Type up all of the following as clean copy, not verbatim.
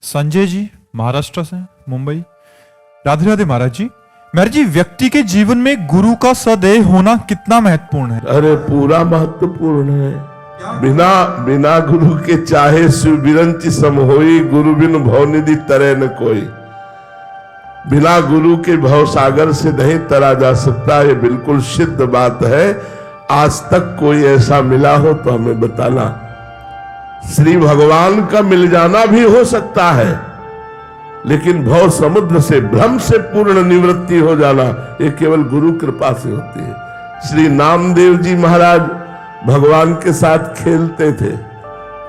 संजय जी महाराष्ट्र से, मुंबई। राधे राधे महाराज जी। महाराज जी, व्यक्ति के जीवन में गुरु का सदैव होना कितना महत्वपूर्ण है? अरे पूरा महत्वपूर्ण है। बिना बिना गुरु के चाहे शिव बिरंच सम होई, गुरु बिन भवनिधि तरे न कोई। बिना गुरु के भव सागर से नहीं तरा जा सकता, ये बिल्कुल सिद्ध बात है। आज तक कोई ऐसा मिला हो तो हमें बताना। श्री भगवान का मिल जाना भी हो सकता है, लेकिन भव समुद्र से भ्रम से पूर्ण निवृत्ति हो जाना ये केवल गुरु कृपा से होती है। श्री नामदेव जी महाराज भगवान के साथ खेलते थे,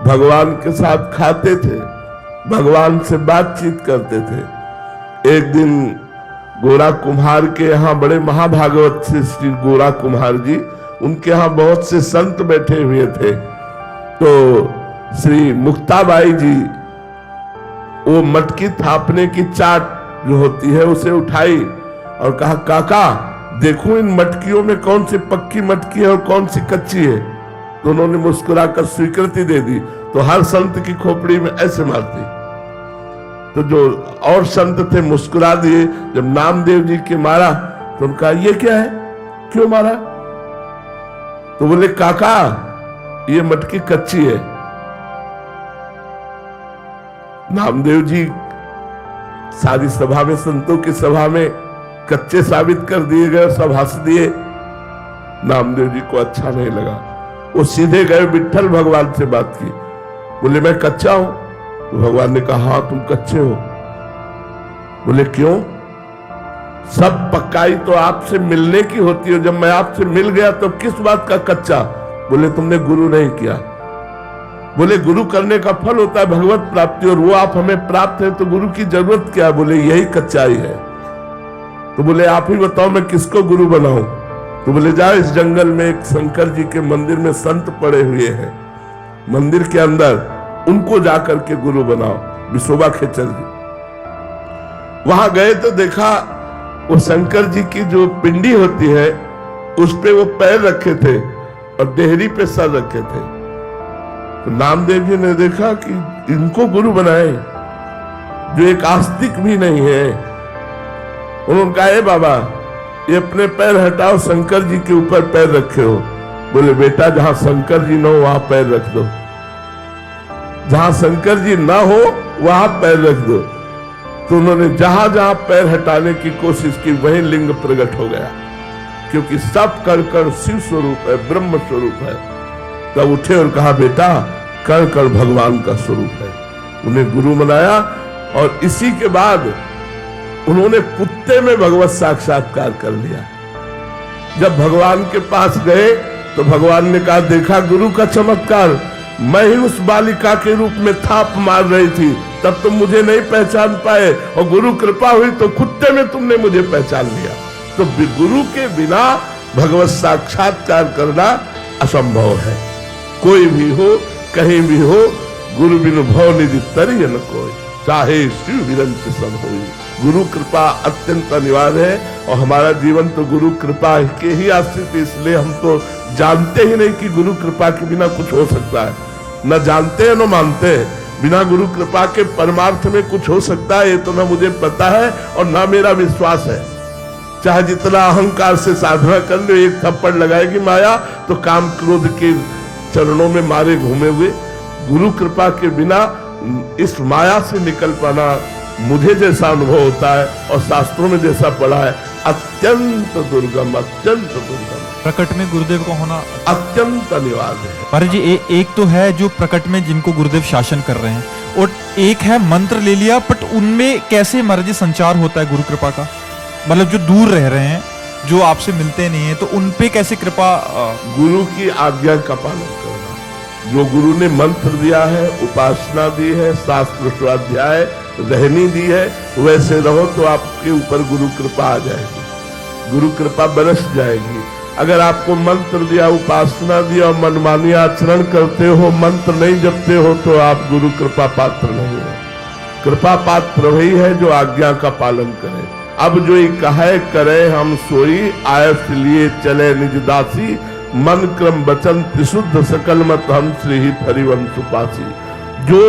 भगवान के साथ खाते थे, भगवान से बातचीत करते थे। एक दिन गोरा कुम्हार के यहाँ, बड़े महाभागवत से श्री गोरा कुम्हार जी, उनके यहाँ बहुत से संत बैठे हुए थे। तो श्री मुक्ताबाई जी वो मटकी थापने की चाट जो होती है उसे उठाई और कहा, काका देखो इन मटकियों में कौन सी पक्की मटकी है और कौन सी कच्ची है। तो उन्होंने मुस्कुराकर स्वीकृति दे दी। तो हर संत की खोपड़ी में ऐसे मारती। तो जो और संत थे मुस्कुरा दिए। जब नामदेव जी के मारा तो उनका ये क्या है, क्यों मारा? तो बोले, काका ये मटकी कच्ची है। नामदेव जी सारी सभा में, संतों की सभा में कच्चे साबित कर दिए गए, सब हंस दिए। नामदेव जी को अच्छा नहीं लगा। वो सीधे गए विट्ठल भगवान से बात की। बोले, मैं कच्चा हूं। तो भगवान ने कहा, हाँ तुम कच्चे हो। बोले, क्यों? सब पक्काई तो आपसे मिलने की होती है, जब मैं आपसे मिल गया तो किस बात का कच्चा? बोले, तुमने गुरु नहीं किया। बोले, गुरु करने का फल होता है भगवत प्राप्ति, और वो आप हमें प्राप्त है तो गुरु की जरूरत क्या? बोले, यही कच्चाई है। तो बोले, आप ही बताओ मैं किसको गुरु बनाऊं? तो बोले, जाओ इस जंगल में एक शंकर जी के मंदिर में संत पड़े हुए हैं, मंदिर के अंदर, उनको जाकर के गुरु बनाओ। विशोबा खेचर जी वहां गए तो देखा वो शंकर जी की जो पिंडी होती है उस पे वो पैर रखे थे और देहरी पे सर रखे थे। तो नामदेव जी ने देखा कि इनको गुरु बनाए जो एक आस्तिक भी नहीं है। उन्होंने कहा, ए बाबा ये अपने पैर हटाओ, शंकर जी के ऊपर पैर रखे हो। बोले, बेटा जहां शंकर जी ना हो वहां पैर रख दो, जहां शंकर जी ना हो वहां पैर रख दो। तो उन्होंने जहां जहां पैर हटाने की कोशिश की वहीं लिंग प्रकट हो गया, क्योंकि सब कण कण शिव स्वरूप है, ब्रह्म स्वरूप है। तब उठे और कहा, बेटा कण कण भगवान का स्वरूप है। उन्हें गुरु बनाया और इसी के बाद उन्होंने कुत्ते में भगवत साक्षात्कार कर लिया। जब भगवान के पास गए तो भगवान ने कहा, देखा गुरु का चमत्कार, मैं ही उस बालिका के रूप में थाप मार रही थी, तब तुम मुझे नहीं पहचान पाए, और गुरु कृपा हुई तो कुत्ते में तुमने मुझे पहचान लिया। तो गुरु के बिना भगवत साक्षात्कार करना असंभव है। कोई भी हो, कहीं भी हो, गुरु बिनु भव निधि तरिय न कोई, चाहे शिव बिरंच सम होई। गुरु कृपा अत्यंत अनिवार्य है, और हमारा जीवन तो गुरु कृपा के ही आश्रित है। इसलिए हम तो जानते ही नहीं कि गुरु कृपा के बिना कुछ हो सकता है। न जानते हैं न मानते हैं। बिना गुरु कृपा के परमार्थ में कुछ हो सकता है ये तो न मुझे पता है और न मेरा विश्वास है। चाहे जितना अहंकार से साधना कर लो, एक थप्पड़ लगाएगी माया तो काम क्रोध के चरणों में मारे घूमे हुए। गुरु कृपा के बिना इस माया से निकल पाना, मुझे जैसा अनुभव होता है और शास्त्रों में जैसा पढ़ा है, अत्यंत दुर्गम, अत्यंत दुर्गम। प्रकट में गुरुदेव का होना अत्यंत अनिवार्य है। महाराज जी, एक तो है जो प्रकट में जिनको गुरुदेव शासन कर रहे हैं, और एक है मंत्र ले लिया, बट उनमें कैसे महाराज जी संचार होता है गुरु कृपा का? मतलब जो दूर रह रहे हैं, जो आपसे मिलते नहीं है, तो उनपे कैसे कृपा? गुरु की आज्ञा का पालन करना। जो गुरु ने मंत्र दिया है, उपासना दी है, शास्त्र स्वाध्याय रहनी दी है, वैसे रहो तो आपके ऊपर गुरु कृपा आ जाएगी, गुरु कृपा बरस जाएगी। अगर आपको मंत्र दिया, उपासना दिया और मनमानी आचरण करते हो, मंत्र नहीं जपते हो, तो आप गुरु कृपा पात्र नहीं हो। कृपा पात्र वही है जो आज्ञा का पालन करे। अब जो कहे करे हम सोई, आयस लिए चले निज दासी, मन क्रम वचन त्रिशुद्ध सकल मत हम श्री हरिवंश पासी। जो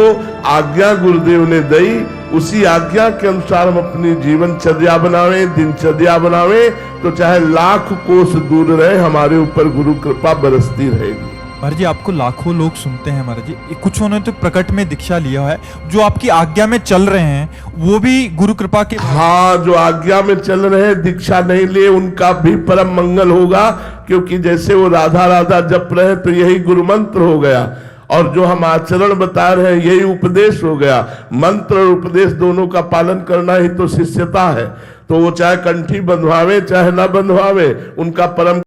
आज्ञा गुरुदेव ने दी उसी आज्ञा के अनुसार हम अपनी जीवनचर्या बनावे, दिनचर्या बनावे, तो चाहे लाख कोस दूर रहे हमारे ऊपर गुरु कृपा बरसती रहेगी। महाराज जी, आपको लाखों लोग सुनते हैं महाराज जी, कुछ ने तो प्रकट में दीक्षा लिया है, जो आपकी आज्ञा में चल रहे हैं वो भी गुरु कृपा के। हाँ, जो आज्ञा में चल रहे हैं दीक्षा नहीं लिए उनका भी परम मंगल होगा, क्योंकि जैसे वो राधा राधा जप रहे तो यही गुरु मंत्र हो गया, और जो हम आचरण बता रहे हैं यही उपदेश हो गया। मंत्र और उपदेश दोनों का पालन करना ही तो शिष्यता है। तो वो चाहे कंठी बंधवावे चाहे ना बंधवावे, उनका परम